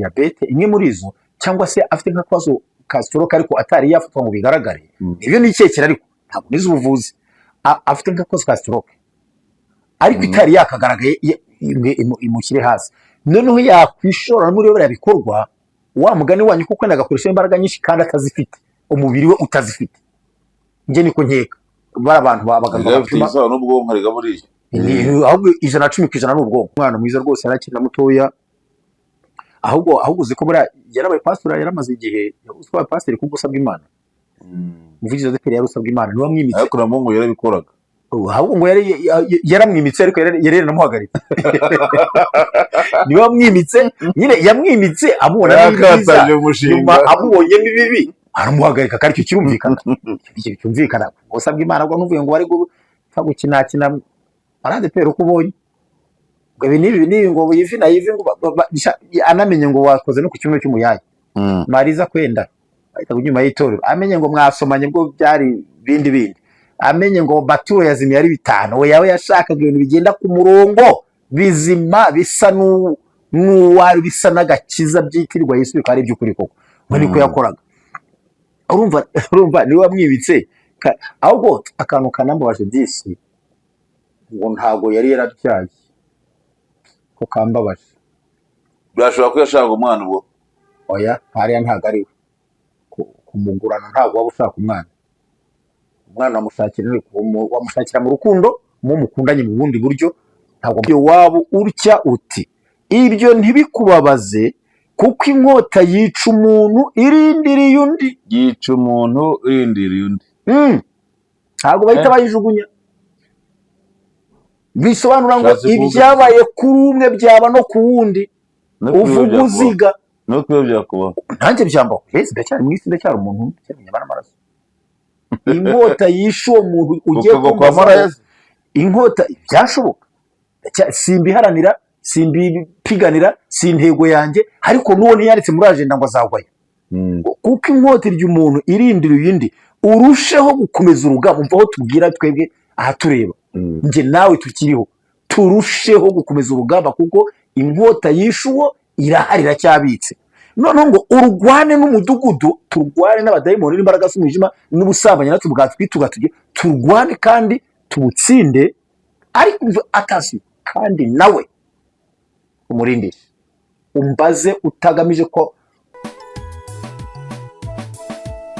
diabete imwe muri izo cyangwa se afite nk'akabazo ka stroke ariko atari yafatwa ngo bigaragare ibyo ni icyekera ariko ntabwo nizo ubuvuzi afite nk'akabazo ka stroke ariko itari yakagaragaye imushyire hasi noneho yakwishora muri biriya bikorwa wa mugani wanyu kuko nagakoresha imbaraga nyinshi kandi atazifite umubiri we utazifite nje niko nkeka bara abantu babaganga bapima n'ubwonko riga buriya ahubwo 110% n'ubwonko umwana mwiza rwose arakina mutoya ahubwo uziko bura yarabaye pastor yaramaze igihe usaba pastor kuko usabwa Imana muvugize depere yarusabwa Imana niwe mwimize ariko namungu yarabikoraga ahubwo ngo yaramwimitse ariko yarere namuhagaritse niwe mwimize nyine yamwimitse amubona n'ibiza nyuma amubonye bibi aramuhagarika kandi cyo kirumvikana usabwa Imana ngo nuvuye ngo bari gupfa gukina aradepere uko ubonye nibi ngo yivi na yivi ngo anamenye ngo wakoze no ku cyumwe cy'umuyayi mariza kwenda ahita kunyuma y'itorero amenye ngo mwasomanye bwo byari bindi amenye ngo baturo yazimye ari 5 we yawe yashakaga ibintu bigenda ku murongo bizima bisa n'uwari bisa n'agakiza byitirirwa Yesu bikari by'ukuri koko ngo niko yakoraga urumva niwe wamwibitse ahubwo akantu kanambabaje disi ngo ntago yari yarabyaye ko kambabaje byashobora kuyashaka umwana ubwo oya hariya ntago ari kumugurana ntago waba ushaka umwana wamushakira mu rukundo mukundanye mu bundi buryo ntago byo wabo urya uti ibyo ntibikubabaze kuko inkota yica umuntu irindiriye undi ntago bahita bayijugunya bisobanura ngo ibyabaye kuri umwe byaba no ku wundi uvuga uziga no kwebya kuba nanjye byambaho bese ndacyari mu isi ndacyari umuntu cyamenye amaraso inkota yishe uwo muntu ugiye kumara inkota byashoboka simbiharanira simbipiganira sintego yanjye ariko nuwo ntiyanditse muri agenda ngo azagwaye kuko inkota ry'umuntu irindira uyindi urusheho gukomeza urugamba umvaho tubwira twebwe aha tureba nje nawe tukiriho turusheho gukomeza urugamba kuko inkota yishuwo iraharira cyabitse noneho ngo urugwane n'umudugudu turwane n'abadayimoni n'imbaraga z'umwijima n'ubusabanya natwe bwatwitugatuje turwane kandi tubutsinde ariko atasi kandi nawe umurindishe umbaze utagamije ko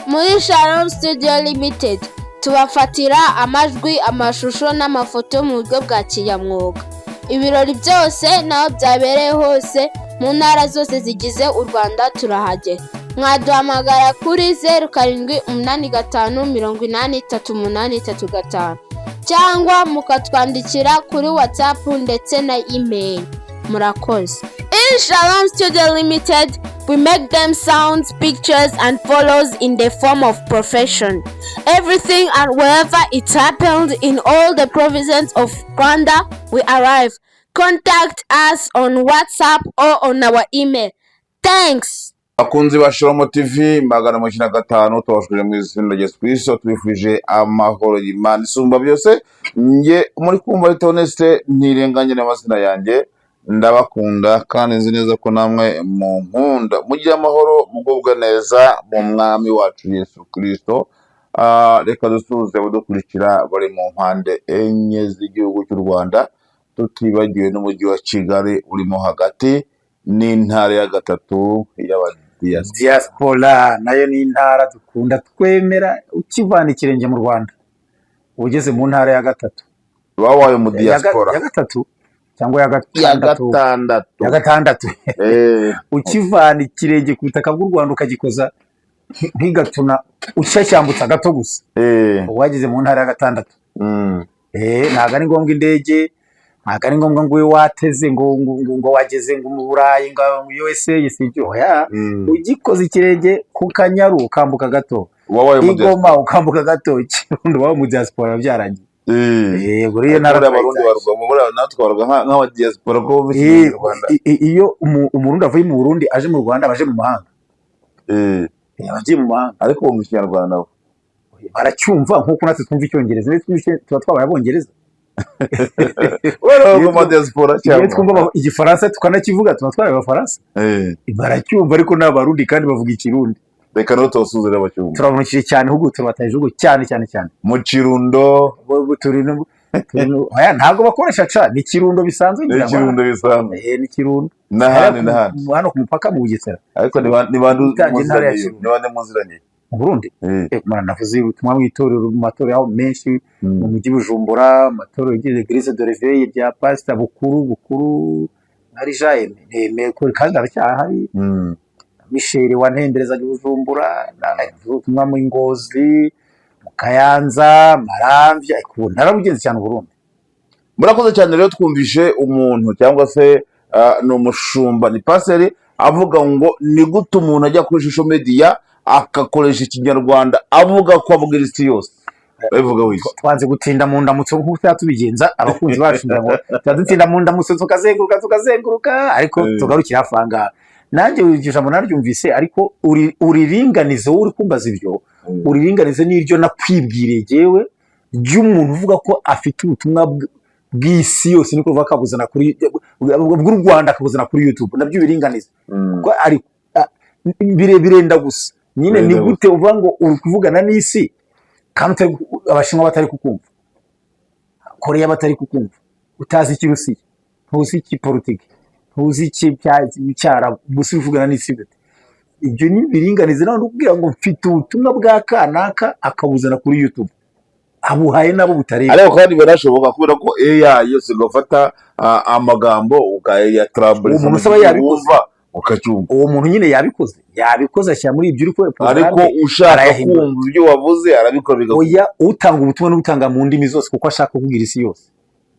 muri Shalom Studio Limited tubafatira amajwi amashusho n'amafoto mu buryo bwa kinyamwuga ibirori byose naho byabereye hose mu ntara zose zigize u Rwanda turahagera mwaduhamagara kuri 0785 cyangwa mukatwandikira kuri WhatsApp ndetse na email murakoze. In Shalom Studio Limited, we make them sounds, pictures and photos in the form of profession. Everything and wherever it happened in all the provinces of Rwanda, we arrive. Contact us on WhatsApp or on our email. Thanks. Akunzi ba Shalom TV 105 tubashuje mu izina rya Yesu Kristo tubifuje amahoro y'Imana isumba byose nge muri kumva Honeste ntirenganye n'amazina yanjye ndabakunda kandi nzi neza ko namwe mu nkunda mugira amahoro mugubwa neza mu mwami wacu Yesu Kristo. Reka dusuze budukurikira bari mu mpande enye z'igihugu cy'u Rwanda tutibagiwe n'umujyi wa Kigali urimo hagati n'intara ya gatatu diaspora nayo ni intara dukunda twemera ukivana ikirenge mu Rwanda ugeze mu ntara ya gatatu bawaye mu diaspora ya gatatu cyangwa ya gatandatu ukivana ikirenge ku butaka bw'u Rwanda ukagikoza ntigatuna ucyashyambutsa gato gusa wageze mu ntara ya gatandatu ntago ari ngombwa indege ntago ari ngombwa ngo wateze ngo wageze ngo mu Burayi ngo USA yisijyo ya ugikoze ikirenge ku Kanyaru ukambuka gato Igoma ukambuka gato Kirundo wawe mu diaspora byarangiye buriye n'abarundi barwa mu Burayi natwarwa nk'aba diaspora ko mu Rwanda iyo umurundi avuye mu Burundi aje mu Rwanda baje mu mahanga abagiye mu mahanga ariko mu Kinyarwanda baracyumva nkuko natwe twumva icyongereza tuba twabaye abongereza Wera mu diaspora iyo cyangwa. twumva igifaransa tukanakivuga tuba twari abafaransa baracyumva ariko n'abarundi kandi bavuga ikirundi. Reka no tosuzira abacyumva. Turabonekeye cyane ahubwo tubatahije ubwo cyane cyane cyane. Mu Kirundo ntabwo bakoresha ca ni Kirundo bisanzwe ngira ngo. Kirundo bisanzwe. Ni Kirundo. N'ahandi. Hano ku mupaka mu Bugesera. Ariko ni bande muziranye. Mu Burundi mara navuze ubutumwa mu itorero mu matorero aho menshi mu mujyi Bujumbura, amatorero yagize Église de Réveil rya Pastor bukuru ari Jaime nemeko kandi aracyahari. Michel wantemberezaga Bujumbura ubutumwa mu Ngozi mu Kayanza Maramvya narabugenze cyane Burundi. Murakoze cyane rero twumvishe umuntu cyangwa se no mushumba ni paseri avuga ngo ni gute umuntu ajya kuri social media akakoresha ikinyarwanda avuga ko abwira isi yose. Bivuga wiki twanze gutinda mu ndamutso nk'uko tubigenza abakunzi bacu ngo twadutinda mu ndamutso tukazenguruka ariko tugarukira afanga nanjye wigisha mu naryumvise ariko uriringanize uri kumbaza ibyo uriringanize n'iryo nakwibwiriye jewe ry'umuntu uvuga ko afite ubutumwa bw'isi yose niko vuga kabuzana kuri bw'u Rwanda kabuzana kuri YouTube nabyo biringanize ko ari birenda gusa nyine ni gute uvuga ngo uri kuvugana n'isi kandi abashinwa batari kukumva, Korea batari kukumva, utazi ikirusiya, ntuzi ikipolitiki, ntuzi icyarabu, gusa uvugana n'isi gute? Ibyo ni biringanize nawe ukubwira ngo mfite ubutumwa bwa kanaka akabuzana kuri YouTube abuhaye nabo butareba. Ariko kandi birashoboka kubera ko AI yose gufata amagambo ukaya trouble umuntu usaba yabikoze ukacyumva. Uwo muntu nyine yabikoze ashyira muri ibyo uri ko ariko ushaka kumva ibyo wavuze arabikora bigakora. Oya utanga ubutumwa n'utanga mu ndimi zose kuko ashaka kubwira isi yose.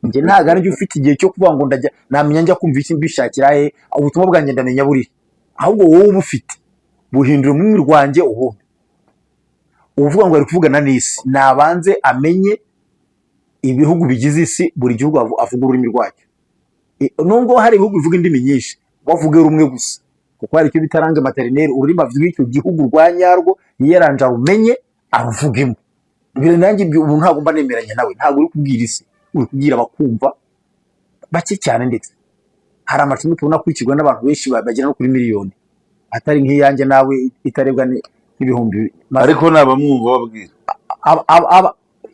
Nge ntago ari ufite igihe cyo kuvuga ngo ndajya namenya njya kumva iki mbishakira ubutumwa bwanjye ndamenya buri ahubwo wowe ubufite buhindura mu rwanjye uvuga ngo ari kuvugana n'isi nabanze amenye ibihugu bigize isi buri gihugu avuga ururimi rwacyo. Nubwo hari ibihugu bivuga indimi nyinshi bavuge rumwe gusa kuko hari icyo bitaranga materineri ururimi avuga icyo gihugu rwanyarwo yiyaranja rumenye aruvugemo. Bire nanjye umuntu ntabwo mba nemeranya nawe ntabwo uri kubwira isi uri kubwira abakumva bake cyane ndetse hari amacumi tubona kwikirwa n'abantu benshi bagera no kuri miliyoni atari nk'iyanjye nawe itarebwa n'ibihumbi ariko nabamwumva babwira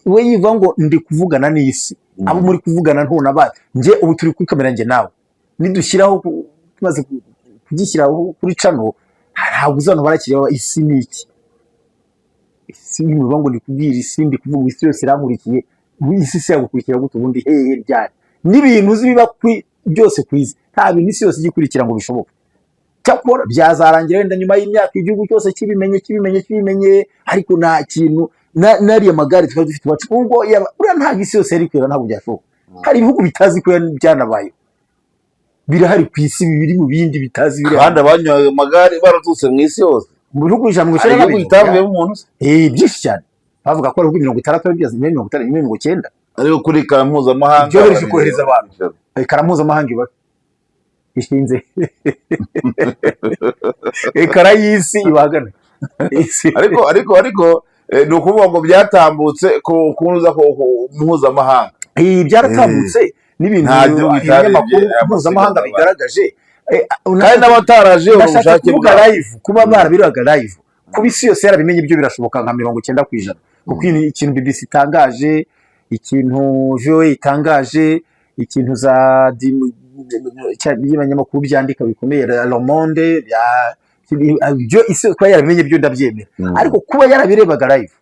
we yiva ngo ndi kuvugana n'isi abo muri kuvugana ntona bati nje ubu turi kuri kamera nje nawe nidushyiraho tumaze kugishyiraho kuri channel ntabwo uzana barakiriye isi niki isi ni ngo ndi kubwira isi ndi kuvuga isi yose iramurikiye isi se yagukurikira gute ubundi ryari n'ibintu zibiba byose kwizi nta bintu isi yose igikurikira ngo bishoboke cyakora byazarangira wenda nyuma y'imyaka igihugu cyose kibimenye ariko nta kintu nariya magare twari dufite wacu ubwo uriya ntabwo isi yose yari kwera ntabwo byashoboka. Hari ibihugu bitazi ko byanabaye birahari ku isi biri mu bindi bitazi biri kandi abanyoye magare baratutse mu isi yose mu bihugu ijana ngo cyane bitavuye mu muntu byinshi cyane bavuga ko ari 60 byaze 90 ariko kuri kampuzamahanga byo biri kohereza abantu kampuzamahanga iba ishinze ekara y'isi ibagana ariko ni ukuvuga ngo byatambutse kuza mpuzamahanga byaratambutse n'ibintu mpuzamahanga bigaragaje kandi n'abataraje ubushake bwa live kuba barabiraga live kuba isi yose yarabimenye ibyo birashoboka nka 90% kuko ikintu BBC itangaje ikintu VOA itangaje ikintu za y'abanyamakuru byandika bikomeye Le Monde byo isi kwa yarabimenye byo ndabyemera ariko kuba yarabirebaga live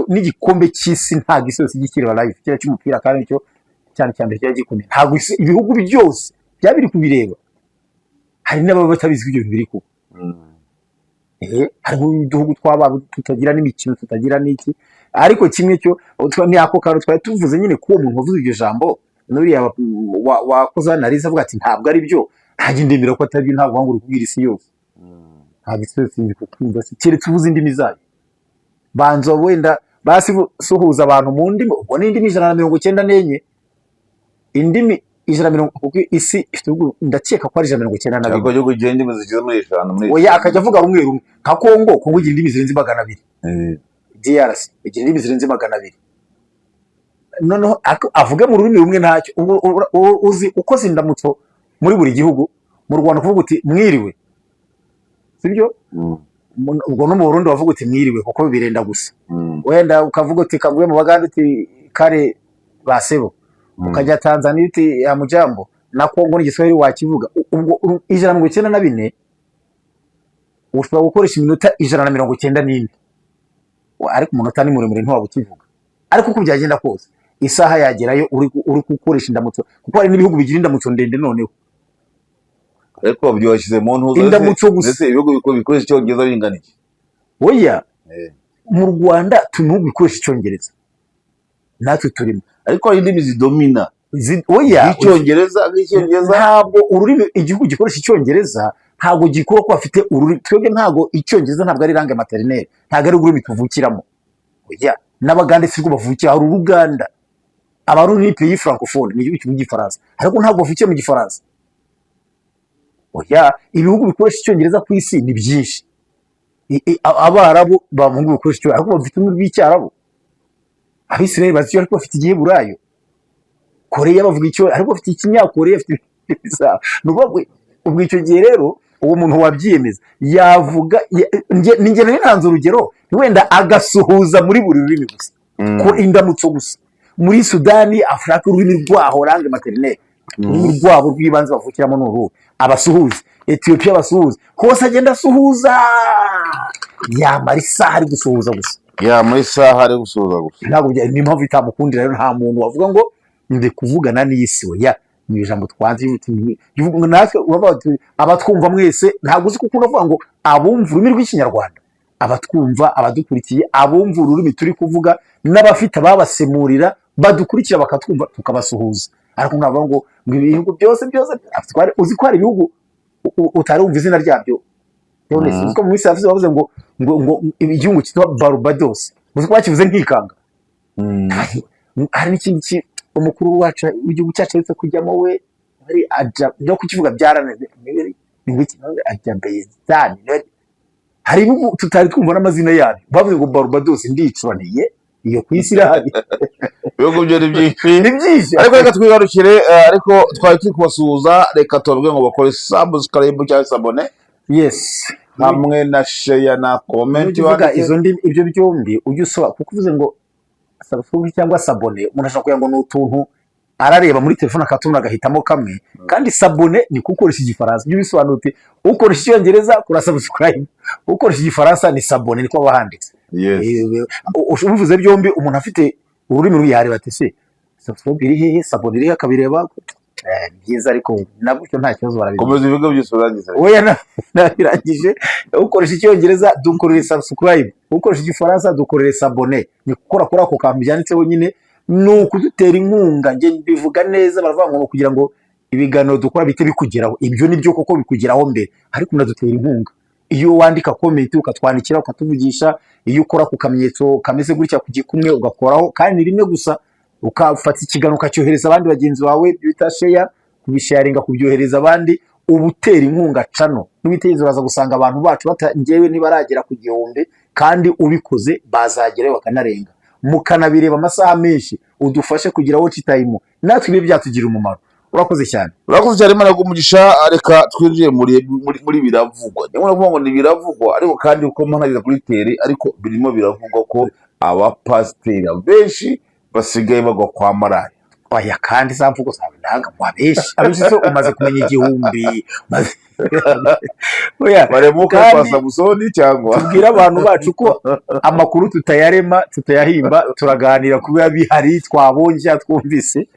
n'igikombe cy'isi ntabwo isi yose igikirira live kira cy'umupira kandi cyo cyane cyane cyo gikomeye ntabwo ibihugu byose byabiri kubireba hari n'ababa batabizi ibyo biri ku hari uduhugu twaba tutagira n'imikino tutagira n'iki ariko kimwe cyo ni ako karo twari tuvuze nyine ko umuntu wavuze iryo jambo nuriya wakoza nariza avuga ati ntabwo ari byo ntajye ndemera ko atari ntabwo ngo kubwira isi yose ntabwo isi yose iri kukumva keretse uvuze indimi zayo banzo wenda basi suhuza abantu mu ndimi ubwo n'indimi 194 indimi 190 kuko isi ndakeka ko ari 192 ariko cyo kugenda indimi zigize muri 5 oya akajya avuga rumwe nka Kongo igira indimi zirenze 200 DRC igira indimi zirenze 200 noneho avuge mu rurimi rumwe ntacyo. Uzi ukoze indamutso muri buri gihugu. Mu Rwanda kuvuga uti mwiriwe, sibyo? Ubwo no mu Burundi bavuga uti mwiriwe kuko birenda gusa. Wenda ukavuga uti kavuye mu Baganda uti kare basebo, ukajya Tanzania uti ya mujambo, na Kongo n'igiswahili wakivuga. Ubwo 194 ushobora gukoresha iminota 194, ariko umunota ni muremure ntiwaba ukivuga. Ariko uko byagenda kose isaha yagerayo uri gukoresha indamutso, kuko hari n'ibihugu bigira indamutso ndende noneho. Ariko byashyize mu ntuza indamutso gusa. Ese ibihugu bikoresha icyongereza bingana iki? Oya, mu Rwanda tunu bikoresha icyongereza, natwe turimo. Ariko hari indimi zidomina. Oya, icyongereza ntabwo ururimi igihugu gikoresha icyongereza ntabwo gikora ko bafite ururimi. Twebwe ntabwo icyongereza ntabwo ari langue maternelle, ntabwo ari ururimi tuvukiramo. Oya, n'Abagande siko bavukira. Hari Uruganda, Abarundi ni pays francophone, ni igihugu cy'igifaransa, ariko ntabwo bavukiye mu gifaransa. Oya, ibihugu bikoresha icyongereza ku isi ni byinshi. Abarabu bavuga bikoresha icyongereza, ariko bafite ururimi rw'icyarabu. Abisirayeli bazi ariko bafite igiheburayo. Koreya bavuga icyo, ariko bafite ikinyakoreya, bafite n'ubwo. Ubwo icyo gihe rero uwo muntu wabyiyemeza yavuga, ninjye nanze urugero, wenda agasuhuza muri buri rurimi gusa, ko indamutso gusa. Muri Sudani, Afurika, ururimi rwaho langue maternelle, ururimi rwabo rw'ibanze bavukiramo n'uruhu, abasuhuza. Ethiopia basuhuza, hose agenda asuhuza, yamara isaha ari gusuhuza gusa. Ntabwo ni impamvu itamukundira rero. Nta muntu wavuga ngo ndi kuvugana n'isi. Oya, ni ijambo twanze yuvuga natwe abatwumva mwese. Ntabwo uzi kuko unavuga ngo abumva ururimi rw'ikinyarwanda, abatwumva, abadukurikiye, abumva ururimi turi kuvuga, n'abafite ababasemurira badukurikira bakatwumva tukabasuhuza. Ariko nkavuga ngo ibihugu byose uzi ko hari ibihugu utari wumva izina ryabyo. Uzi ko mu isi bavuze ngo igihugu cyitwa Barbados, uzi ko bakivuze nkikanga. Hari n'ikindi umukuru wacu w'igihugu cyacu aretse kujyamo, we ari no kukivuga byaraneze. Hari ibihugu tutari twumva n'amazina yabyo, bavuze ngo Barbados ndicuraniye iyo ku isi irahari. Ibihugu byo ni byinshi. Ariko reka twigarukire, ariko twari turi kubasuhuza. Reka tubabwire ngo bakore subscribe cyangwa sabone. Yes, hamwe na share na comment. Ibyo byombi ujye usaba, kuko uvuze ngo subscribe cyangwa sabone, umuntu ashaka kugira ngo ni utuntu arareba muri telefone akatumva agahitamo kamwe. Kandi sabone ni kukoresha igifaransa. Ibyo bisobanura uti ukoresha icyongereza kura subscribe, ukoresha igifaransa ni sabone, niko bahanditse. Ubivuze byombi, umuntu afite ururimi rwihariye ati se subscribe iri hehe, sabone iri akabireba. Byiza, ariko nabwo nta kibazo barabira. Komeza ibigo byose urangiza. Oya, nabirangije. Ukoresha icyongereza dukorere subscribe, ukoresha igifaransa dukorere sabone. Ni gukora kuri ako kantu byanditseho nyine, ni ukudutera inkunga. Nge bivuga neza, baravuga ngo kugira ngo ibiganiro dukora bite bikugeraho. Ibyo nibyo koko bikugeraho mbere, ariko unadutera inkunga. Iyo wandika comment ukatwandikira ukatuvugisha, iyo ukora ku kamenyetso kameze gutya ku gikumwe ugakoraho, kandi ni rimwe gusa, ukafata ikiganiro ukacyohereza abandi bagenzi bawe, bita share, kubisharinga, kubyohereza abandi, ubutera inkunga cano. N'ubitegerezo uraza gusanga abantu bacu batangewe nibaragera ku gihumbi, kandi ubikoze bazagerayo bakanarenga. Mukanabireba amasaha menshi, udufashe kugira watch time, natwe ibi byatugira umumaro. Urakoze cyane. Imana y'umugisha. Reka twinjiye muri biravugwa. Nyamara ngo ni biravugwa, ariko kandi uko mpanagiza kuri teri, ariko birimo biravugwa ko abapasiteri benshi basigaye bagwa kwa maraya. Oya, kandi za mvugo zawe nanga mu abenshi so umaze kumenya igihumbi. Oya, baremuka kwa Samusoni cyangwa tubwira abantu bacu ko amakuru tutayarema, tutayahimba, turaganira kuba bihari, twabonye, twumvise.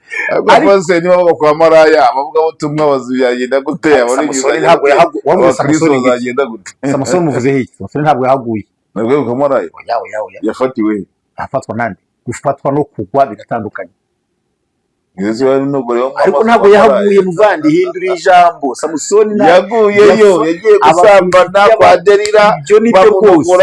Bose niba bagwa kwa maraya, abavuga butumwa bazuyagenda gute? Samusoni ntabwo yahaguye. Samusoni zagenda gute? Samusoni muvuze he? Samusoni ntabwo yahaguye. Nabwo kwa maraya. Oya. Yafatiwe. Afatwa nande? Gufatwa no kugwa biratandukanye. Ariko ntabwo yahaguye muvandi, hindura ijambo. Samusoni yaguyeyo, yagiye gusambana kwa Delila, ibyo ni byo rwose,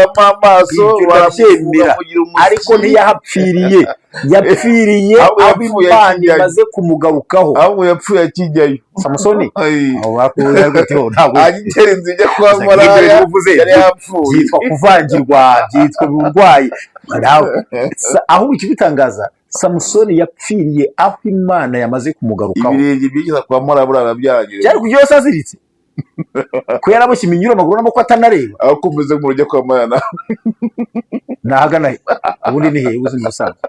barabyemera. Ariko ntiyahapfiriye, yapfiriye abo Imana imaze kumugarukaho. Ahubwo yapfuye akijyayo. Samusoni agitera inzu ijya kwa maraya, byitwa kuvangirwa, byitwa uburwayi. Ahubwo ikibitangaza, Samusoni yapfiriye aho Imana yamaze kumugarukaho. ibirenge byigiza kwa Murabura byagiye Byari kugira yose aziritse ko yaraboshye iminyururu amaguru n'amaboko atanareba. aho kumeze nk'urujya kwa Mayana Nahagana he ubundi ni hehe ubuzima busanzwe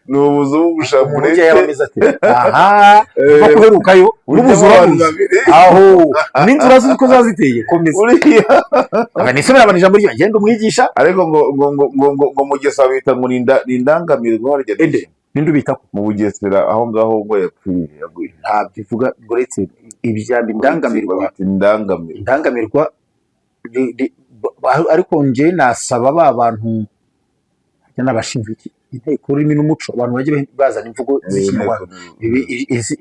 ni ubuzu bw'ubushamurete umubyeyi yabameze ati aha no kuherukayo n'ubuzura aho n'inzira z'uko zaziteye komeza uriya nisomera abantu ijambo ryo ngenda umwigisha ariko ngo Mugesera bita ngo ni indangamirwa harya ede ninde ubita mu Bugesera aho ngaho ngo yapfiriye yaguye ntabyo ivuga uretse ibyambi indangamirwa bita indangamirwa ariko nje nasaba ba bantu n'abashinzwe inteko ururimi n'umuco abantu bajye bazana imvugo z'ikinyarwanda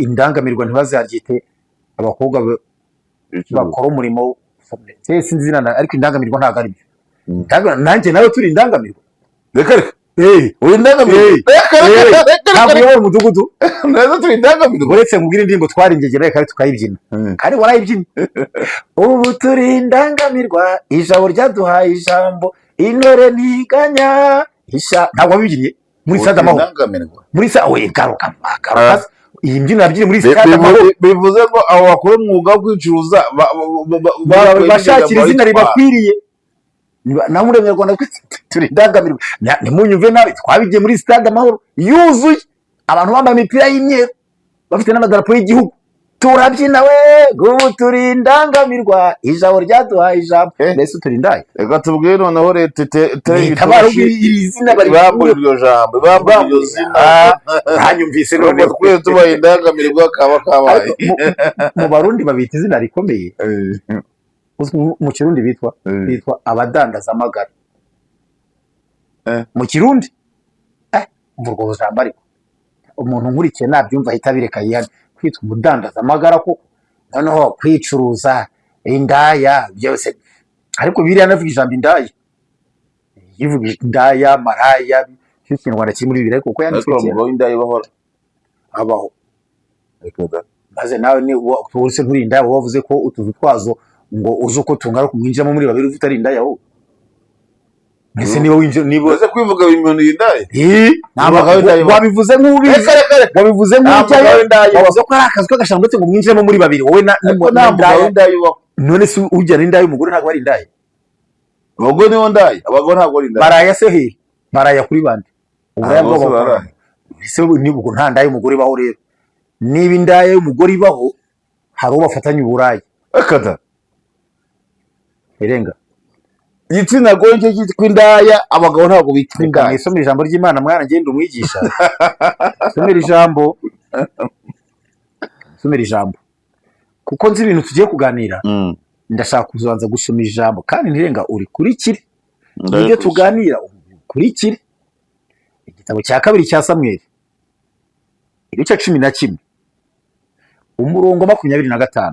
indangamirwa ntibazaryite abakobwa bakora umurimo sinzi ariko indangamirwa ntabwo ari byo nanjye nawe turi indangamirwa reka uri indangamirwa ntabwo uyobora umudugudu neza turi indangamirwa uretse nkubwira indirimbo twaringegera reka tukayibyina kandi warayibyina ubu turi indangamirwa ijabo ryaduhaye ijambo intore ntiganya ntabwo wabibyinnye muri stade Amahoro muri stade garuka iyi mbyino yabyine muri stade Amahoro bivuze ngo abo bakora umwuga wo kwicuruza bashakira izina ribakwiriye nawe muri Abanyarwanda turi indangamirwa ntimunyumve nawe twabigiye muri stade Amahoro yuzuye abantu bambaye imipira y'imyeru bafite n'amadarapo y'igihugu turabyina we ubu turi indangamirwa ijabo ryaduhaye ijambo mbese turi indaye reka tubwire noneho leta izina bambura iryo jambo bambura iryo zina hanyumvise none twese tubaye indangamirwa kaba kabaye mu Barundi babita izina rikomeye mu Kirundi bitwa abadandaza amagara mu Kirundi umva urwo jambo ariko umuntu nkurikiye nabyumva ahita abireka yihane kwitwa umudandaza amagara ko noneho kwicuruza indaya byose ariko biriya navuga ijambo indaya yivuga indaya maraya cy'ikinyarwanda kiri muri bibiri kuko yanditswe cyane indaya bahora abaho maze nawe ni uretse nturi indaya wavuze ko utuzu twazo ngo uzi uko tungana kumwinjiramo muri babiri ufite ari indaya wowe mbese niba winjira niba uze kwivuga ibintu indaya wabivuze nk'ubizi wabivuze nk'ujyayo wavuze ko ari akazi k'agashamba ndetse ngo mwinjiremo muri babiri wowe none se ujyana indaya umugore ntabwo ari indaya abagore nibo ndaya abagore ntabwo ari indaya baraya se he baraya kuri bande uburaya bw'abagore ese niba nta ndaya umugore ibaho rero niba indaya y'umugore ibaho hari uwo bafatanya uburaya akada irenga igitsina gore nicyo cyitwa indaya abagabo ntabwo bitwa indaya isomera ijambo ry'Imana mwana ngenda umwigisha somera ijambo kuko nzi ibintu tugiye kuganira ndashaka kuzabanza gusoma ijambo kandi ntirenga urikurikire ibyo tuganira ukurikire igitabo cya kabiri cya Samweli igice 11 umurongo 25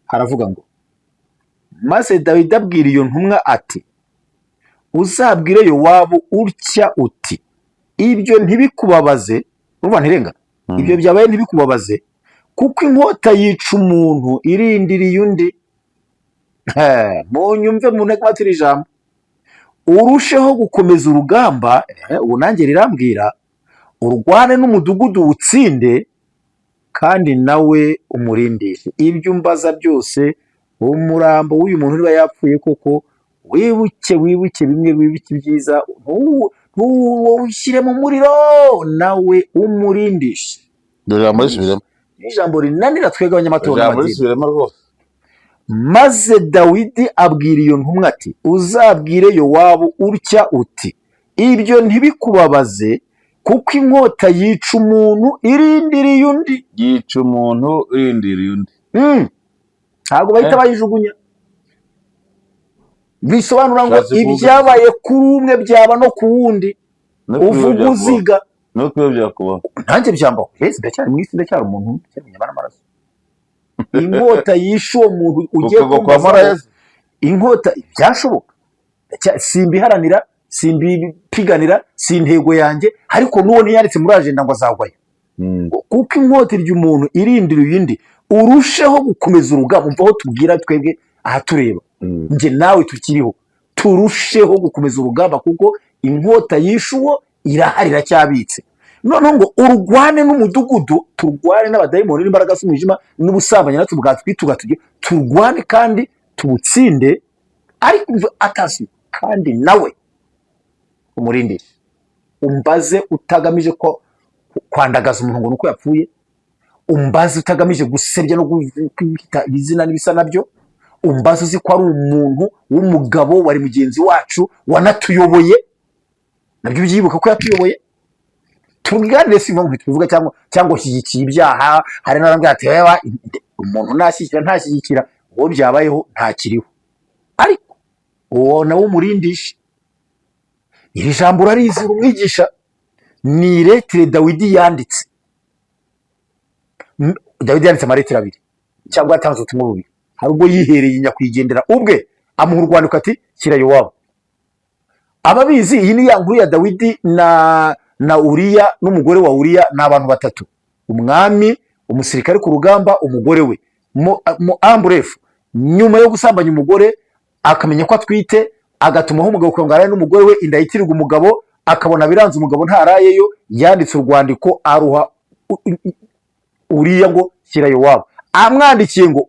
haravuga ngo maze Dawidi abwira iyo ntumwa ati uzabwire Yowabu utya uti ibyo ntibikubabaze urumva ntirenga ibyo byabaye ntibikubabaze kuko inkota yica umuntu irindiriye undi munyumve ntege amatwi ijambo urusheho gukomeza urugamba ubu nanjye rirambwira urwane n'umudugudu utsinde kandi nawe umurindishe ibyo umbaza byose umurambo w'uyu muntu niba yapfuye koko wibuke bimwe wibuke byiza ntuwushyire mu muriro nawe umurindishe ijambo rinanira twebwe abanyamatora maze Dawidi abwira iyo ntumwa ati uzabwire Yowabu utya uti ibyo ntibikubabaze kuko inkota yica umuntu irindiriye undi ntabwo bahita bayijugunya bisobanura ngo ibyabaye kuri umwe byaba no ku wundi uvuga uziga nanjye byambaho ndacyari mu isi ndacyari umuntu cyamenyama n'amaraso inkota yishe uwo muntu ugiye kumva inkota byashoboka simbiharanira simbipiganira si intego yanjye ariko n'uwo ntiyanditse muri agenda ngo azagwayo kuko inkota irya umuntu irindiriye indi urusheho gukomeza urugamba umva aho tubwira twebwe aha tureba njye nawe tukiriho turusheho gukomeza urugamba kuko inkota yishe uwo irahari iracyabitse. Noneho ngo urwane n'umudugudu, turwane n'abadayimoni n'imbaraga z'umwijima n'ubusambanyi natwe ubwatwituga turwane kandi tubutsinde, ariko atasi kandi nawe umurindire, umbaze utagamije ko kwandagaza umuntu ngo nuko yapfuye, umbaze utagamije gusebya no kwita izina n'ibisa nabyo, umbaze uzi ko ari umuntu w'umugabo wari mugenzi wacu wanatuyoboye, nabyo byibuka ko yatuyoboye. Tuganire si impamvu tubivuga cyangwa shyigikiye ibyaha. Hari n'arambwira ati umuntu ntashyigikira uwo byabayeho ntakiriho, ariko uwo nawe umurindishe. Iri jambo urarizi umwigisha, ni iretire Dawidi yanditse. Dawidi yanditse amaretire abiri cyangwa yatanze ubutumwa bubiri. Hari ubwo yihereye nyakwigendera ubwe amuha urwandiko ati shyira Yowabu. Ababizi iyi ni ya nkuru ya Dawidi na Uriya n'umugore wa Uriya, ni abantu batatu: umwami, umusirikare ku rugamba, umugore we mu amburefu. Nyuma yo gusambanya umugore akamenya ko atwite, agatumaho umugabo kongana n'umugore we, inda yitirirwa umugabo, akabona biranze umugabo ntarayeyo, yanditse urwandiko aruha Uriya ngo shyira Yowabu. Amwandikiye ngo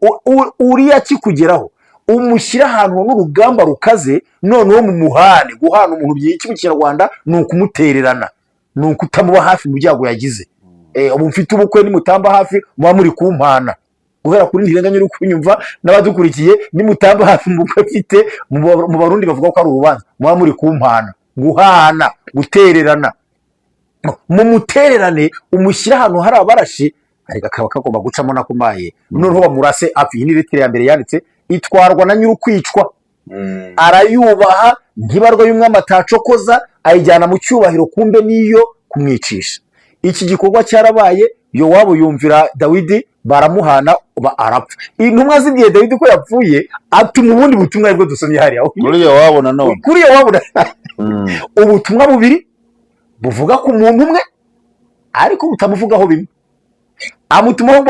Uriya kikugeraho umushyira ahantu n'urugamba rukaze, noneho mu muhane. Guhana umuntu byinshi mu Kinyarwanda ni ukumutererana, ni ukutamuba hafi mu byago yagize. Ubu mfite ubukwe nimutamba hafi muba muri kumpana. Guhera kuri ntirenganya uri kunyumva n'abadukurikiye, nimutamba hafi mu bukwe mfite, mu Barundi bavuga ko ari urubanza, muba muri kumpana. Guhana, gutererana. Mu mutererane umushyira ahantu hari abarashi, ariko akaba kagomba gucamo nakumaye, noneho bamurase apfa. Iyi ni iretire ya mbere yanditse, itwarwa na nyurukwicwa. Arayubaha ntibarwa y'umwami atacokoza, ayijyana mu cyubahiro, kumbe niyo kumwicisha. Iki gikorwa cyarabaye, Yowabu yumvira Dawidi, baramuhana arapfa. Intumwa zibwiye Dawidi ko yapfuye, atuma ubundi butumwa bwo dusomye hariya kuri Yowabu nanone, kuri Yowabu ubutumwa bubiri buvuga ku muntu umwe ariko butamuvugaho bimwe. Amutumaho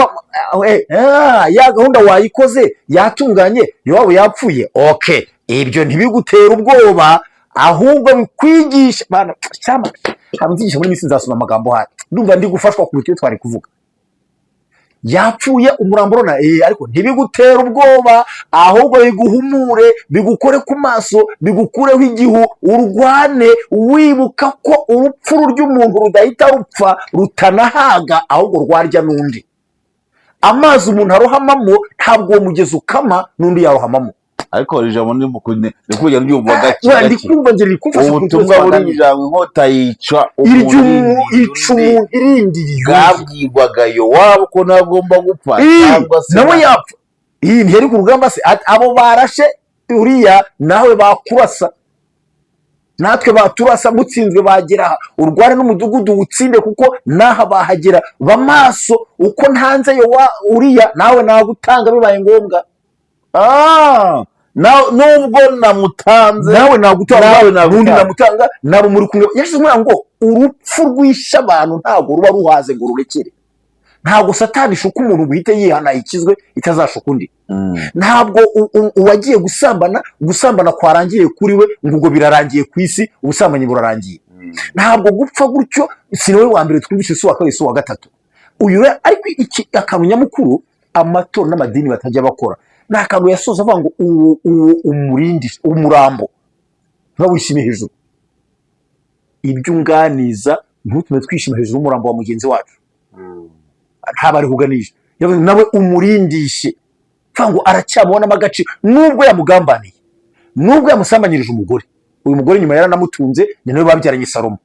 ya gahunda wayikoze yatunganye, Yowabu yapfuye. Okay, ibyo ntibigutera ubwoba, ahubwo bikwigisha bana cyama. Amuzigisha muri misi nzasoma amagambo hano, ndumva ndi gufashwa ku bityo twari kuvuga. Yapfuye umurambo rona, ariko ntibigutera ubwoba, ahubwo biguhumure, bigukore ku maso, bigukureho igihu, urwane wibuka ko urupfu ry'umuntu rudahita rupfa, rutanahaga, ahubwo rwarya n'undi. Amazi umuntu arohamamo ntabwo uwo mugezi ukama n'undi yarohamamo. Ariko ijambo ni kujya ryumva gake gake. Ndikumva nje rikufasha ubutumwa buri ijambo inkota yica umuntu irindiriye bwabwirwaga Yowabu ko nagomba gupfa cyangwa se nawe yapfa. Iyi ntiyari ku rugamba se, abo barashe Uriya nawe bakurasa, natwe baturasa, mutsinzwe bagera urwane n'umudugudu utsinde, kuko naha bahagera. Bamaso uko ntanze Uriya nawe nagutanga bibaye ngombwa. Nubwo namutanze nawe nagutanga, n'undi namutanga, nabo muri kumwe. Yashizwe ngo urupfu rwisha abantu ntabwo ruba ruhaze ngo rurekere. Ntabwo Satani ishuka umuntu guhite yihana ikizwe itazashuka undi. Ntabwo uwagiye gusambana kwarangiye kuri we ngo birarangiye ku isi, ubusambanyi burarangiye. Ntabwo gupfa gutyo. Sinowe wa mbere twumvishe si wa kabiri si wa gatatu. Uyu ariko iki akantu nyamukuru amatora n'amadini batajya bakora, ni akantu yasoza avuga ngo umurindishe umurambo ntawishime hejuru. Ibyo unganiza ntutume twishima hejuru y'umurambo wa mugenzi wacu, ntaba ari kuganisha. Nawe umurindishe, mvuga ngo aracyamubona amagace nubwo yamugambaniye, nubwo yamusambanyirije umugore. Uyu mugore nyuma yaranamutunze, ni nawe babyaranye Salomo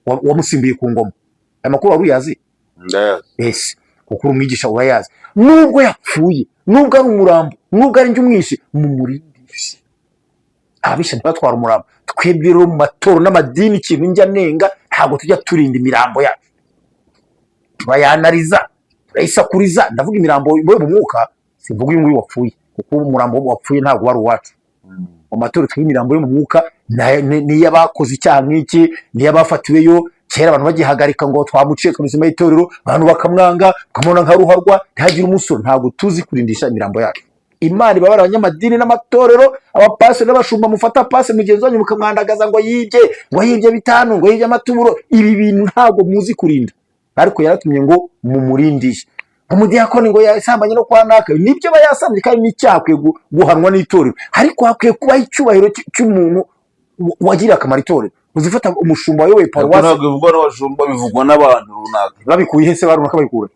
wamusimbiye ku ngoma. Aya makuru wari uyazi? Yes, kuko umwigisha urayazi. Nubwo yapfuye, nubwo ari umurambo, nubwo ari njye umwishe, mumurindishe. Abisha ntibatwara umurambo. Twebwe rero mu matoro n'amadini ikintu njya nenga, ntabwo tujya turinda imirambo yacu, turayanariza, turayisakuriza. Ndavuga imirambo yo mu mwuka, simvuga uyu nguyu wapfuye, kuko umurambo wapfuye ntabwo wari uwacu. Mu matoro twebwe imirambo yo mu mwuka niyo abakoze icyaha nk'iki, niyo abafatiweyo kera abantu bagihagarika ngo twamuciye twamuzima y'itorero, abantu bakamwanga, bakamubona nka ruharwa, ntihagire umusoro. Ntabwo tuzi kurindisha imirambo yacu. Imana ibabara abanyamadini n'amatorero, abapasiteri n'abashumba mufata pasi mugenzi wanyu mukamwandagaza ngo yibye bitanu, ngo yibye amaturo. Ibi bintu ntabwo muzi kurinda, ariko yaratumye ngo mumurindishe. Umudiyakoni ngo yasambanye no kwa naka, nibyo bayasambye kandi n'icyaha akwiye guhanwa n'itorero, ariko hakwiye kubaho icyubahiro cy'umuntu wagiriye akamaro itorero. Uzifata umushumba wayoboye paruwasi, ntabwo bivugwa n'abashumba, bivugwa n'abantu runaka. babikuye he se barunaka babikura?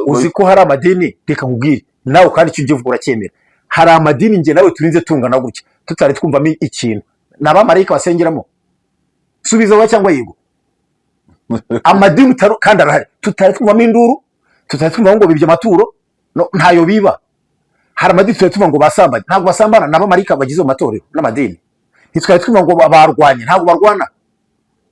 Uzi ko hari amadini, reka nkubwire nawe kandi icyo ugiye uvuga uracyemera, hari amadini njye nawe turinze tungana gutya tutari twumvamo ikintu. Ni abamarayika basengeramo? Subiza wa cyangwa yego. Amadini kandi arahari, tutari twumvamo induru, tutari twumvamo ngo bibye amaturo, ntayo biba. Hari amadini tutari twumva ngo basambanye, ntabwo basambana, n'abamarayika bagize mu matorero n'amadini. Ntitwari twumva ngo barwanye, ntabwo barwana.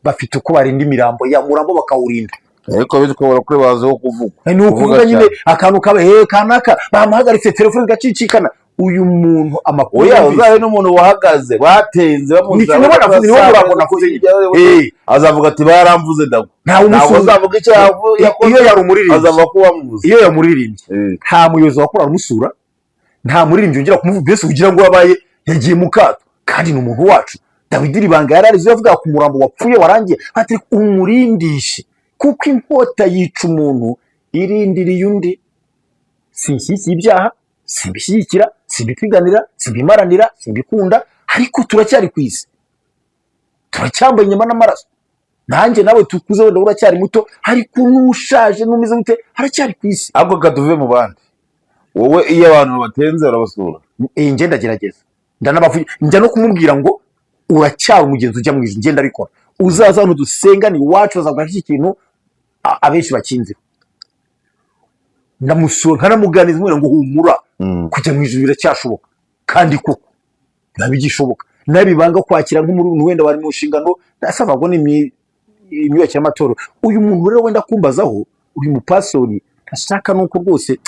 Bafite uko barinda imirambo ya murambo bakawurinda. Ariko bitwobora kuri bazo kuvuga. Ni ukuvuga nyine akantu kabe kanaka bamuhagaritse telefone gacicikana. Uyu muntu amakuru uzahe n'umuntu wahagaze batenze bamuza azavuga ati baramvuze ndago. Ntawe uzavuga icyo iyo yari umuririmbyi, azavuga ko bamuvuze. Iyo yamuririmbye nta muyobozi wakora umusura, nta muririmbyi ugira kumuvuga mbese ugira ngo yabaye yagiye mu kato, kandi ni umuntu wacu. Dawidi ribanga yararize yavuga ku murambo wapfuye warangiye ati umurindishe, kuko inkota yica umuntu irindiriye undi. Sinshyigikiye ibyaha, simbishyigikira, simbikwiganira, simbimaranira, simbikunda, ariko turacyari ku isi, turacyambaye inyama n'amaraso. Nanjye nawe tukuze wenda uracyari muto, ariko n'ushaje n'umeze gute haracyari ku isi. Ahubwo katuve mu bandi, wowe iyo abantu batenze urabasura? Njye ndagerageza, njya no kumubwira ngo uracyari umugenzi ujya mu ijuru, njye ndabikora. Uzaza hano dusengane iwacu, bazavuga iki kintu abenshi bakinze. Ndamusura nkanamuganiza mubwira ngo humura, kujya mu ijuru biracyashoboka, kandi koko biba bigishoboka. Nabibanga kwakira nk'umuntu wenda wari mu nshingano, ndasaba ngo imyubakire y'amatorero. Uyu muntu rero wenda kumbazaho, uyu mupastori ntashaka nuko rwose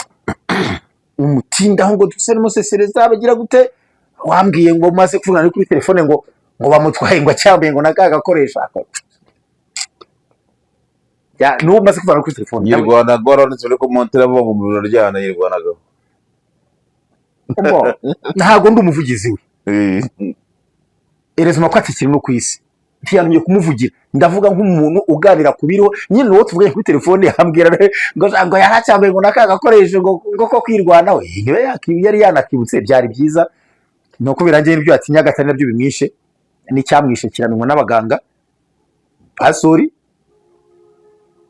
umutindaho ngo duse n'umusesereza bagira gute. Wambwiye ngo maze kuvugana kuri telefone ngo bamutwaye ngo acyambaye ngo nakagakoresha. Ya n'ubu maze kuvugana kuri telefone yirwana gora ndetse ko montera bo mu birori ryana yirwanaga. Ntago ndi umuvugizi we. Erezuma ko atikiri no kwisi, ntiyanumye kumuvugira. Ndavuga nk'umuntu uganira ku biro nyine, uwo tuvuye kuri telefone yambwira ngo yaracyambaye ngo nakagakoresha ngo ko kwirwana we. Yari yanakibutse, byari byiza. Nuko birangiye n'ibyo ati Nyagatare nabyo bimwishe, n'icyamwishe kiramenywa n'abaganga. Pastori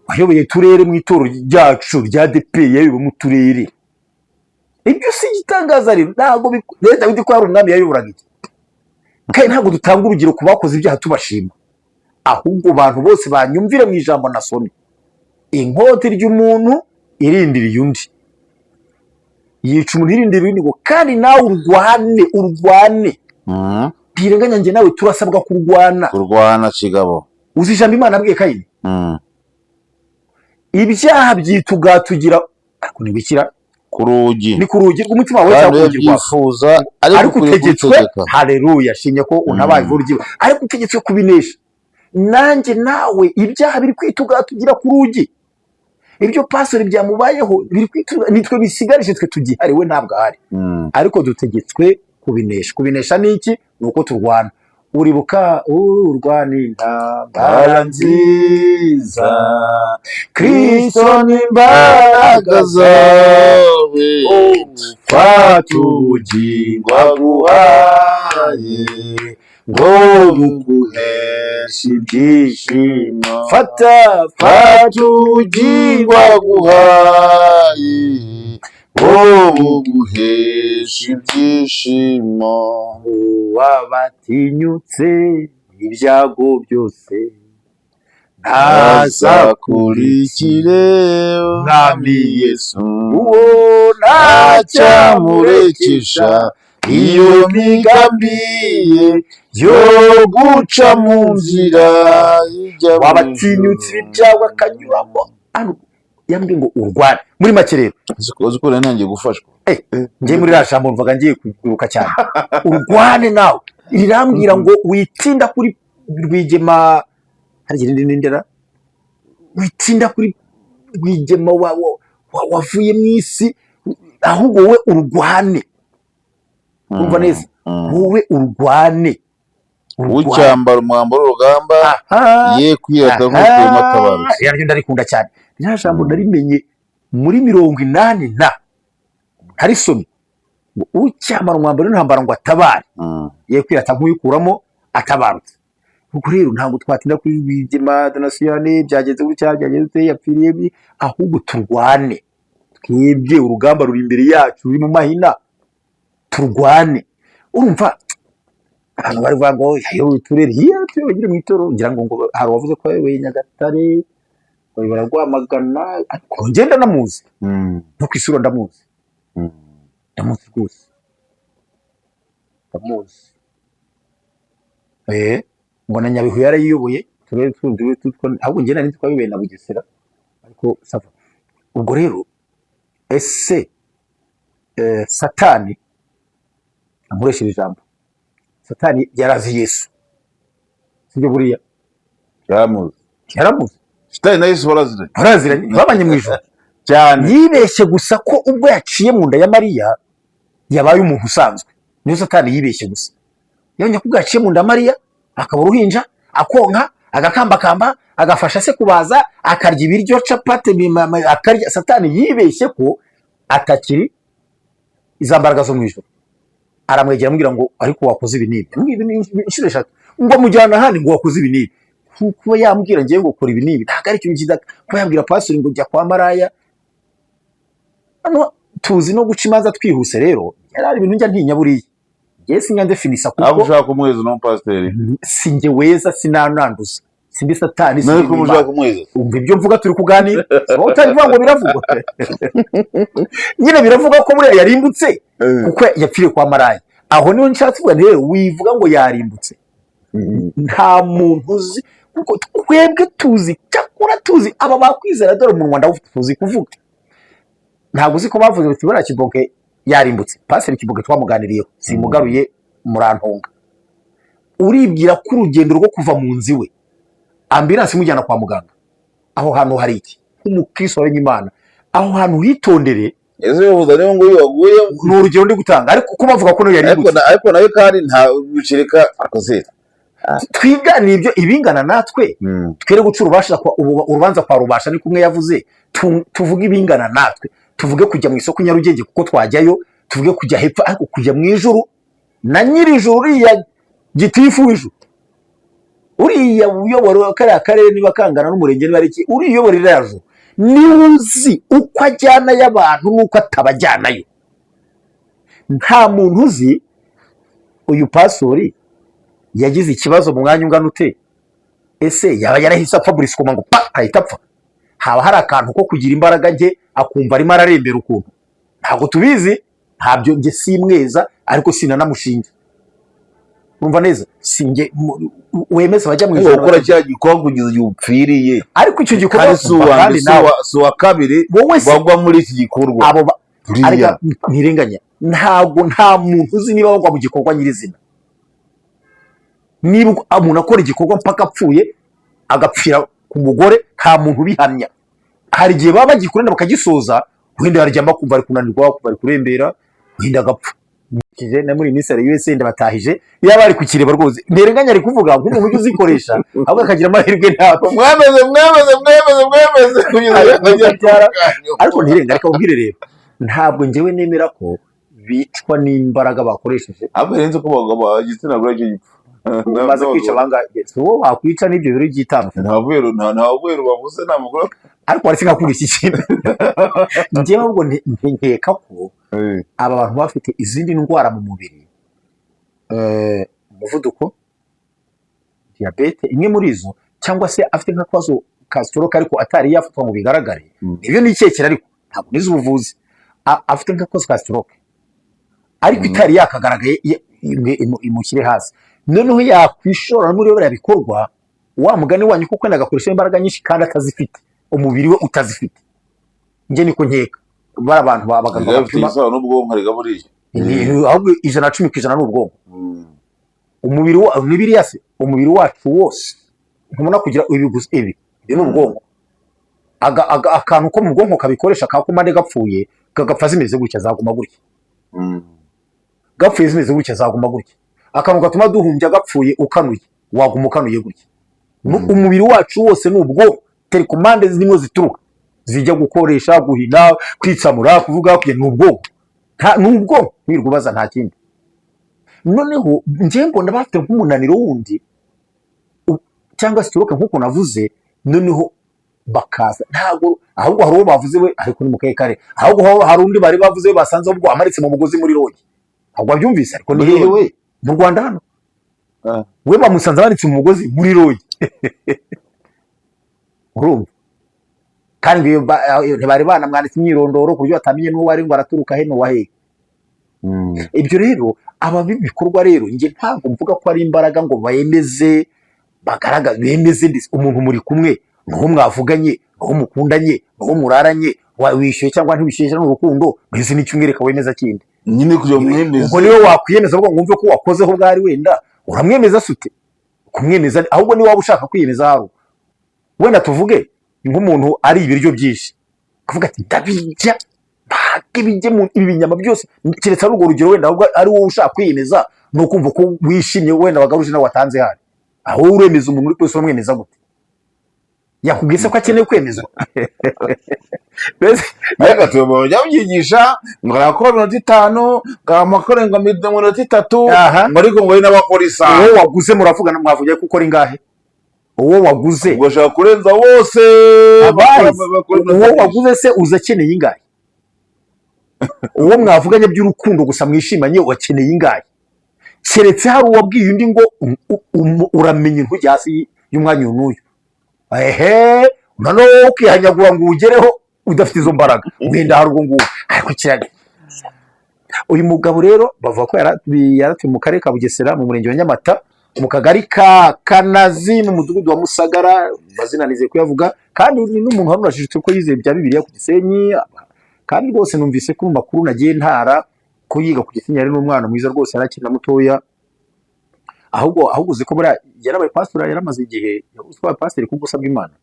wayoboye turere mu itoro ryacu rya DP, yayoboye mu turere. Ibyo si gitangaza rero, ntabwo leta bidi ko ari umwami yayoboraga iki. Kandi ntabwo dutanga urugero ku bakoze ibyaha tubashima, ahubwo abantu bose banyumvire mu ijambo nasomye. Inkota ry'umuntu irindiriye undi, yica umuntu irindiriye undi, ngo kandi nawe urwane. Ntirenganya njye nawe turasabwa kurwana kigabo. Uzi ijambo Imana abwiye Kayini, ibyaha byitugatugira ariko ntibikira kurugi, ni kurugi rw'umutima wawe cyangwa kubyifuza, ariko utegetswe. Haleluya, shimye ko unabaye urugi, ariko utegetswe kubinesha. Nanjye nawe ibyaha biri kwitugatugira kurugi. Ibyo pastori byamubayeho biri kwituga, nitwe bisigarishe, twe tugihari, we ntabwo ahari. Ariko dutegetswe kubinesha. Kubinesha ni iki? Nuko turwana. Uribuka urwana intambara nziza, Kristo n'imbaraga zawe, fata ubugingo aguhaye ngo buguheshe ibyishimo. Fata ubugingo aguhaye ngo buguheshe ibyishimo. Wabatinyutse ibyago byose, ntazakurikire Mwami Yesu, uwo ntacyamurekesha iyo migambi ye yo guca mu nzira. Wabatinyutse ibyago akanyuramo. Yambwiye ngo urwane. Muri make rero uzi ko nanjye gufashwa, njye muri ra jambo mvuga ngiye kwiruka cyane. Urwane nawe, rirambwira ngo witinda kuri Rwigema, hari irindi ndera, witinda kuri Rwigema wavuye mu isi, ahubwo wowe urwane, urumva neza, wowe urwane ucyambara umwambaro w'urugamba ye kwiyata nk'ukuyemo atabarutse. Rero ndarikunda cyane rya jambo narimenye muri 80 na harisomye ngo ucyambara umwambaro w'intambara ngo atabare ye kwiyata nk'uyikuramo atabarutse. Ubwo rero ntabwo twatinda kuri bigema donasiyone byageze gutya byageze yapfiriye, ahubwo turwane twebwe, urugamba ruri imbere yacu ruri mu mahina, turwane. Urumva abantu bari vuga ngo yewe turere hiya tuyogire mu itoro, ngira ngo hari wavuze ko yewe Nyagatare bari baragwamagana, ariko ngenda namuzi no kwisura ndamuzi, ndamuzi rwose ndamuzi. Mbona Nyabihu yarayiyoboye turere tundi ahubwo ngenda nzi ko bibe na Bugesera, ariko sava. Ubwo rero ese Satani amuresheje ijambo, Satani yarazi Yesu, sibyo buriya yaramuzi Satani na Yesu baraziranye babanye mu ijuru cyane. Yibeshye gusa ko ubwo yaciye mu nda ya Mariya yabaye umuntu usanzwe, niyo Satani yibeshye gusa. Yonye ko yaciye mu nda ya Mariya akaba uruhinja, akonka, agakambakamba, agafasha se kubaza, akarya ibiryo capate akarya. Satani yibeshye ko atakiri izambaraga zo mu ijuru, aramwegera amubwira ngo ariko wakoze ibi n'ibi inshuro 3 ngo mujyana handi ngo wakoze ibi n'ibi. Kuko yambwira ngiye ngo ukora ibi n'ibi ntabwo ari ikintu cyiza, ko yambwira pastor ngo jya kwa maraya. Hano tuzi no guca imanza twihuse, rero yari ibintu njya ntinya buriya. Yes, nyande finisa kuko abo ushaka kumweza no pastor singe weza sinananduza, sindi Satani sinzi ko mushaka kumweza. Umva ibyo mvuga turi kuganira, wowe utavuga ngo biravugwa nyine biravuga ko buriya yarimbutse kuko yapfiriye kwa maraya. Aho niho nshatse kuvuga rero, wivuga ngo yarimbutse, nta muntu uzi kuko twebwe tuzi, cyakora tuzi aba bakwizera, dore mu Rwanda tuzi kuvuga. Ntabwo uzi ko bavuze bati buriya Kiboge yarimbutse. Pastor Kiboge twamuganiriyeho, simugaruye murantunga. Uribwira ko urugendo rwo kuva mu nzi we ambulance imujyana kwa muganga, aho hantu hari iki nk'umukristo w'Imana, aho hantu hitondere. Ese bivuze rero ngo yaguye n'urugero ndi gutanga, ariko ko bavuga ko no yarimbutse, ariko nayo kandi nta bicirika akoze. Twigana ibyo ibingana natwe, twere guca urubanza kwa rubasha, ni kumwe yavuze. Tuvuge ibingana natwe, tuvuge kujya mu isoko Nyarugenge kuko twajyayo, tuvuge kujya hepfo, ariko kujya mu ijuru na nyiri ijuru uriya gitifu w'ijuru, uriya uyobora kariya karere niba kangana n'umurenge niba ari iki, uriya uyobora iriya juru niwe uzi uko ajyana y'abantu n'uko atabajyanayo. Nta muntu uzi uyu pasori yagize ikibazo mu mwanya ungana ute, ese yaba yarahise apfa buri sikoma ngo pa ahita apfa. Haba hari akantu ko kugira imbaraga nke akumva arimo ararembera ukuntu, ntabwo tubizi, ntabyo nge simweza, ariko sinanamushinja. Urumva neza, singe wemeze bajya mu ijuru gukora cya gikorwa kugeza igihe upfiriye, ariko icyo gikorwa kandi si wa kabiri bagwa muri iki gikorwa. Abo ariko ntirenganya, ntabwo nta muntu uzi niba bagwa mu gikorwa nyirizina. Niba umuntu akora igikorwa mpaka apfuye agapfira ku mugore, nta muntu ubihamya. Hari igihe baba bagikorana bakagisoza, wenda yaryama kumva ari kunanirwa, kumva ari kurembera, wenda agapfa. Kije na muri misere USA ndabatahije, yaba ari kukireba rwose nderenganya ari kuvuga ngo umuntu uzikoresha ahubwo akagira amahirwe ntabwo mwemeze ariko ntirenga. Ariko ubwire rero, ntabwo njyewe nemera ko bicwa n'imbaraga bakoresheje. Ahubwo renze ko bagabo igitsina gore cyo gipfa maze kwica bangaye, so wakwica n'ibyo biro byitambwe ntabwo bavuze nta mugoro. Ariko wari singakuri iki kintu njyewe ahubwo nkeka ko aba bantu bafite izindi ndwara mu mubiri, umuvuduko, diabete, imwe muri izo, cyangwa se afite nk'akabazo ka stroke ariko atari yafatwa ngo bigaragare. Ibyo ni icyekera, ariko ntabwo nizi ubuvuzi. Afite nk'akabazo ka stroke ariko itari yakagaragaye, imushyire hasi, noneho yakwishora muri biriya bikorwa, wa mugani wanyu kuko wenda agakoresha imbaraga nyinshi kandi atazifite, umubiri we utazifite. Njye niko nkeka bari abantu babaganga bapima n'ubwonko hari gaburiye, ahubwo 110% n'ubwonko. Umubiri wa nibiriya se, umubiri wacu wose ntumuna kugira ibiguzi ibi n'ubwonko. Akantu ko mu bwonko kabikoresha kakomande gapfuye, kagapfa zimeze gutya zaguma gutya, gapfuye zimeze gutya zaguma gutya, akantu gatuma duhumbya gapfuye ukanuye waguma ukanuye gutya. Umubiri wacu wose ni ubwonko, telekomande zirimo zituruka zijya gukoresha, guhina, kwitsamura, kuvuga, ni ubwonko, ni ubwonko wirirwa ubaza nta kindi. Noneho njye mbona bafite nk'umunaniro wundi cyangwa stroke nk'uko navuze, noneho bakaza ntabwo ahubwo hari uwo bavuze we ariko ni mu kare, ahubwo hari undi bari bavuze we basanze ubwo amaritse mu mugozi muri rogi, ahubwo abyumvise ariko ni yewe mu Rwanda hano we bamusanze amaritse mu mugozi muri rogi urumva, kandi ntibari banamwanditse imyirondoro ku buryo batamenye n'uwo ari ngo araturuka he n'uwa hehe. Ibyo rero ababi bikorwa rero njye ntabwo mvuga ko ari imbaraga ngo bemeze bagaragaza bemeze umuntu muri kumwe n'uwo mwavuganye n'uwo mukundanye n'uwo muraranye wishyuye cyangwa ntiwishyuye n'urukundo mbese n'icyo umwereka wemeza kindi nyine kugira mwemeze. Ubwo niwe wakwiyemeza ngo wumve ko wakozeho bwari wenda uramwemeza sute kumwemeza, ahubwo niwe waba ushaka kwiyemeza haro. Wenda tuvuge nk'umuntu ari ibiryo byinshi kuvuga ati ndabijya ibijye mu ibinyama byose, keretse ari urwo rugero wenda ahubwo ari wowe ushaka kwiyemeza no kumva ko wishimye wenda wagaruje nawe watanze hari, aho uremeza umuntu uri kwese uramwemeza gute? Yakubwise ko akeneye kwemezwa ariko tuyoboye byabyigisha ngo arakora 5 ngamakore ngo 3 ngo ariko ngo ari n'abapolisi. Uwo waguze muravugana mwavugiye ko ukora ingahe? Uwo waguze ngo shaka kurenza wose, uwo waguze se uza akeneye ingahe? Uwo mwavuganye by'urukundo gusa mwishimanye wakeneye ingahe? Keretse hari uwabwiye undi ngo uramenye nkujya hasi y'umwanya n'uyu, noneho ukihanyagura ngo ugereho udafite izo mbaraga wenda hari ubwo ngubu. Ariko kirane uyu mugabo rero bavuga ko yaratuye mu karere ka Bugesera mu murenge wa Nyamata mu kagari ka Kanazi mu mudugudu wa Musagara, bazina nizeye kuyavuga, kandi n'umuntu hano urashishitse ko yizeye bya Bibiliya ku Gisenyi, kandi rwose numvise ko mu makuru nagiye ntara ko yiga ku Gisenyi ari n'umwana mwiza rwose arakina mutoya, ahubwo uzi ko buriya yarabaye pastor, yaramaze igihe usaba pastor ku gusabwa Imana,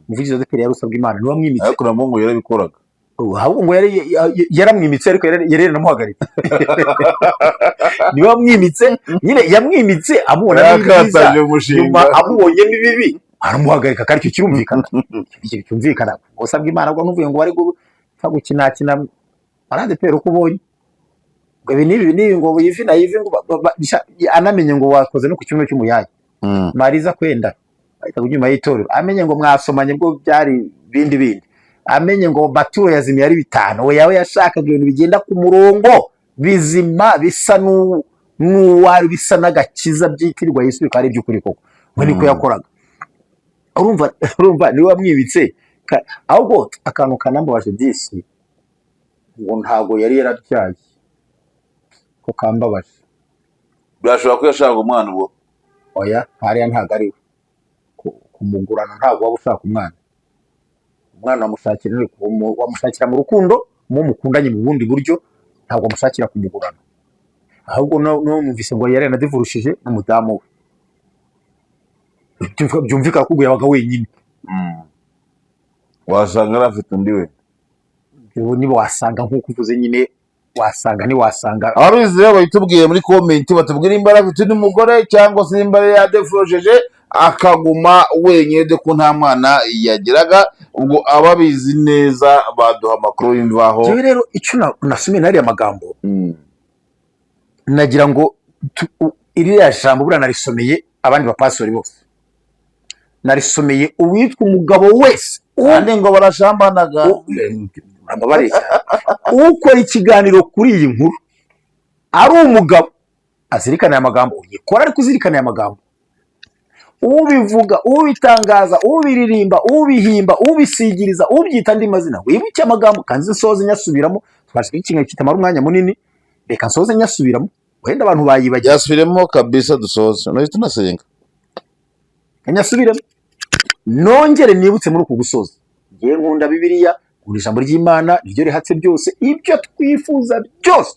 umuvugizi wa DPR yarusabwa Imana niwe amwimitse, ariko namungu yarabikoraga, ahubwo ngo yaramwimitse ariko yari namuhagarika niwe amwimitse, nyine yamwimitse amubona neza, nyuma amubonye bibi aramuhagarika, kandi icyo kirumvikana usabwa Imana ngo ntuvuye ngo bari gukina ADPR uko ubonye ngo ibi ngo yivi na yivi ngo anamenye ngo wakoze no ku cyumwe cy'umuyayi mariza kwenda ahita nyuma y'itorero, amenye ngo mwasomanye bwo byari bindi, amenye ngo baturo yazimye ari 5 we yawe yashakaga ibintu bigenda ku murongo bizima bisa n'uwari bisa n'agakiza byitirirwa Yesu bikari by'ukuri koko we niko yakoraga. Urumva niwe wamwibitse, ahubwo akantu kanambabaje disi ngo ntago yari yarabyaye ko kambabaje. Birashobora ko yashaka umwana ubwo, oya hariya ntago ari kumugurana, ntago waba ushaka umwana wamushakira mu rukundo mu mukundanye mu bundi buryo, ntabwo wamushakira kumugurana. Ahubwo numvise ngo yari yanadivurushije n'umudamu we, byumvikana ko yabaga wenyine, wasanga arafite undi we, niba wasanga nk'uko uvuze nyine wasanga ntiwasanga. Ababizi rero bayitubwiye muri comment batubwira imbara afite n'umugore cyangwa se imbara yadefrojeje akaguma wenyine ko nta mwana yagiraga, ubwo ababizi neza baduha amakuru y'imvaho. Jewe rero icyo nasomye nari amagambo nagira ngo iriya jambo bura narisomeye abandi bapastori bose, narisomeye uwitwa umugabo wese kandi ngo barashambanaga ukora ikiganiro kuri iyi nkuru ari umugabo azirikana aya magambo, uyikora ariko uzirikana aya magambo, ubivuga, ubitangaza, ubiririmba, ubihimba, ubisigiriza, ubyita andi mazina, wibuke amagambo kandi nsoze nyasubiramo. Twashaka ikintu kitamara umwanya munini, reka nsoze nyasubiramo wenda abantu bayibagiye. Yasubiremo kabisa dusoze no tunasenga nyasubiremo nongere nibutse muri uku gusoza. Ngiye nkunda Bibiliya, nkunda ijambo ry'Imana niryo rihatse byose, ibyo twifuza byose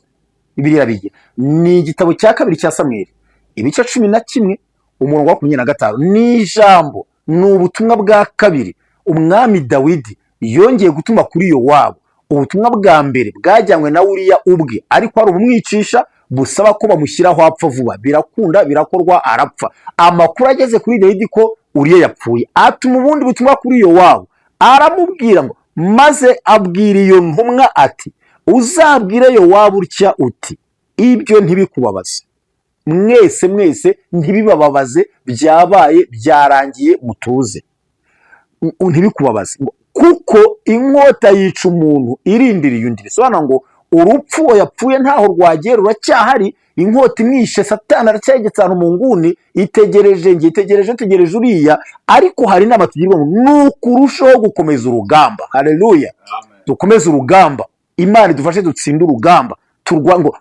Bibiliya bigira. Ni igitabo cya 2 cya Samweli ibice 11 umurongo wa 25, ni ijambo, ni ubutumwa bwa kabiri umwami Dawidi yongeye gutuma kuri Yowabu ubutumwa bwa mbere bwajyanywe na Uriya ubwe, ariko hari ubumwicisha busaba ko bamushyiraho apfa vuba, birakunda birakorwa, arapfa. Amakuru ageze kuri Dawidi ko Uriya yapfuye, atuma ubundi butumwa kuri Yowabu, aramubwira ngo, maze abwira iyo ntumwa ati, uzabwire Yowabu utya uti, ibyo ntibikubabaze, mwese ntibibababaze, byabaye byarangiye, mutuze, ntibikubabaze, kuko inkota yica umuntu irindiriye undi. Bisobanura ngo urupfu yapfuye ntaho rwagiye, ruracyahari. Inkota imwishe, Satani aracyegetse ahantu mu nguni, itegereje Uriya. Ariko hari inama tugirwa ngo nuko urushaho gukomeza urugamba. Haleluya, dukomeze urugamba, Imana idufashe dutsinde urugamba. Ngo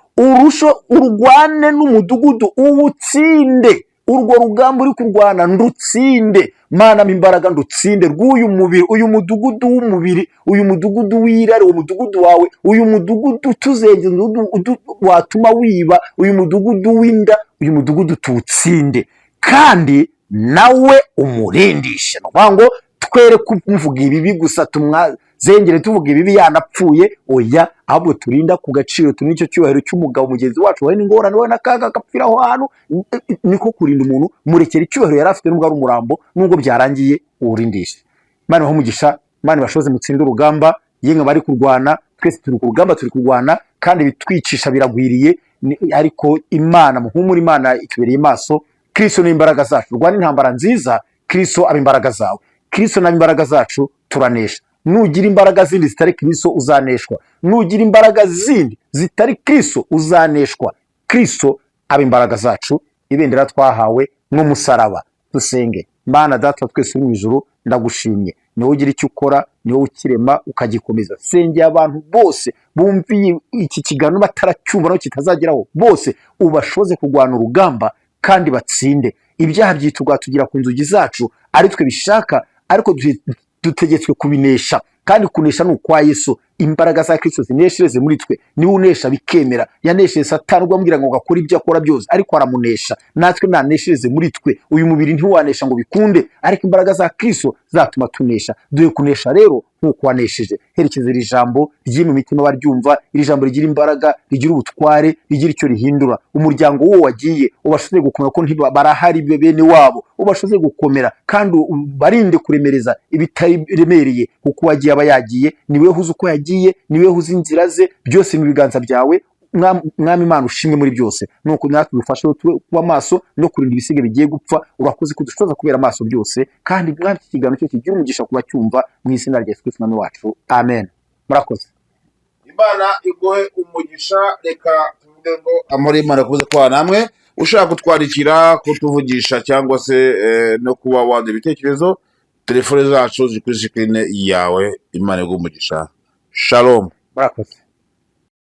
urwane n'umudugudu uwutsinde, urwo rugamba uri kurwana ndutsinde. Mana imbaraga ndutsinde rw'uyu mubiri, uyu mudugudu w'umubiri, uyu mudugudu w'irari, uyu mudugudu wawe, uyu mudugudu tuzenge watuma wiba, uyu mudugudu w'inda, uyu mudugudu tuwutsinde kandi nawe umurindishe. Ngo twere kumvuga ibibi gusa, tumwazengere tuvuga ibibi yanapfuye, oya, ahubwo turinda ku gaciro, turi nicyo cyubahiro cy'umugabo mugenzi wacu wawe n'ingorane, we n'akaga gapfira aho hantu. Niko kurinda umuntu, murekera icyubahiro yari afite nubwo ari umurambo, nubwo byarangiye uwurindishe. Imana ibahe umugisha, Imana ibashoboze mutsinde urugamba. Yemwe bari kurwana, twese turi ku rugamba, turi kurwana kandi bitwicisha biragwiriye, ariko Imana muhumure, Imana itubereye maso. Kristo ni imbaraga zacu, rwana intambara nziza, Kristo aba imbaraga zawe, Kristo na imbaraga zacu turanesha. Nugira imbaraga zindi zitari Kristo uzaneshwa, nugira imbaraga zindi zitari Kristo uzaneshwa. Kristo aba imbaraga zacu, ibendera twahawe n'umusaraba. Dusenge. Mana Data twese uri mu ijuru, ndagushimye, niwe ugira icyo ukora, niwe ukirema ukagikomeza. Sengeye abantu bose bumviye iki kiganiro bataracyumva no kitazageraho, bose ubashoze kurwana urugamba kandi batsinde. Ibyaha byitugwa tugira ku nzugi zacu, ari twe bishaka, ariko dutegetswe kubinesha, kandi kunesha ni ukwa Yesu. Imbaraga za Kristo zineshereze muri twe, niwe unesha bikemera. Yanesheje Satani ubwo amubwira ngo gakora ibyo akora byose, ariko aramunesha. Natwe naneshereze muri twe, uyu mubiri ntiwanesha ngo bikunde, ariko imbaraga za Kristo zatuma tunesha. Duhe kunesha rero nk'uko wanesheje. Herekeza iri jambo ry'imwe mu mitima baryumva, iri jambo rigira imbaraga, rigira ubutware, rigira icyo rihindura. Umuryango wo wagiye ubashoze gukomera, ko barahari bene wabo, ubashoze gukomera kandi barinde kuremereza ibitaremereye, kuko wagiye aba yagiye, niwe uzi uko yagiye, niwe uzi inzira ze, byose mu biganza byawe. Mwami Imana ushimwe muri byose, nuko natwe dufashe kuba maso no kurinda ibisige bigiye gupfa. Urakoze kudushoza kubera amaso byose, kandi mwami iki kiganiro cyo kigira umugisha kuba cyumva, mu izina rya Yesu Kristo Umwami wacu, amen. Murakoze. Imana iguhe umugisha. Reka tuvuge ngo amahoro y'Imana kuze kwa namwe. Ushaka kutwandikira, kutuvugisha, cyangwa se no kuba wanda ibitekerezo, telefone zacu ziri kuri screen yawe. Imana iguhe umugisha. Shalom. Murakoze.